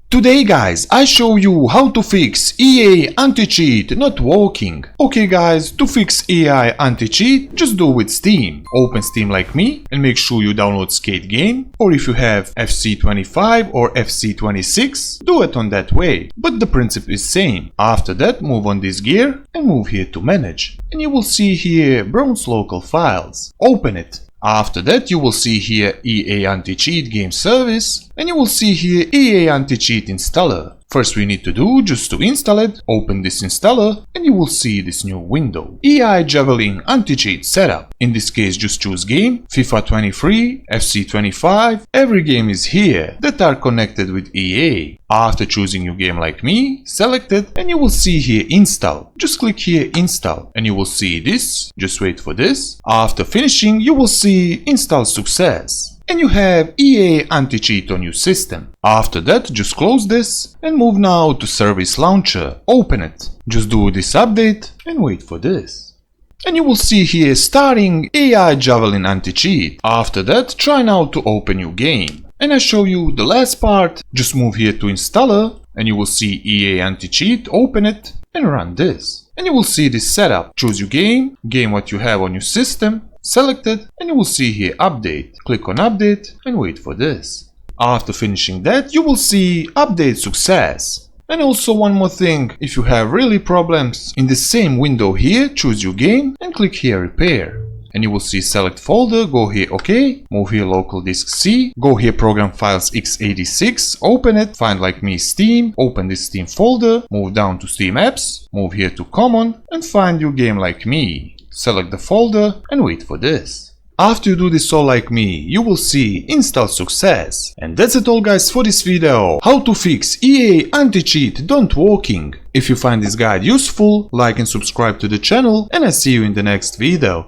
Today guys, I show you how to fix EA AntiCheat not working. Okay guys, to fix EA AntiCheat, just do it with Steam. Open Steam like me and make sure you download Skate game, or if you have FC25 or FC26, do it on that way. But the principle is same. After that, move on this gear and move here to manage. And you will see here Bronze local files. Open it. After that you will see here EA AntiCheat game service and you will see here EA AntiCheat installer. First we need to do just to install it, open this installer and you will see this new window. EA Javelin AntiCheat setup. In this case just choose game, FIFA 23, FC 25, every game is here that are connected with EA. After choosing your game like me, select it and you will see here install. Just click here install and you will see this, just wait for this. After finishing you will see install success. And you have EA AntiCheat on your system. After that, just close this and move now to Service Launcher. Open it. Just do this update and wait for this. And you will see here starting EA Javelin AntiCheat. After that, try now to open your game. And I show you the last part. Just move here to installer and you will see EA AntiCheat, open it and run this. And you will see this setup. Choose your game, what you have on your system. Select it and you will see here update. Click on update and wait for this. After finishing that you will see update success. And also one more thing, if you have really problems, in the same window here choose your game and click here repair. And you will see select folder, go here OK, move here local disk C, go here program files x86, open it, find like me Steam, open this Steam folder, move down to Steam apps, move here to common and find your game like me. Select the folder and wait for this. After you do this all like me, you will see install success. And that's it all guys for this video. How to fix EA AntiCheat don't working. If you find this guide useful, like and subscribe to the channel and I see you in the next video.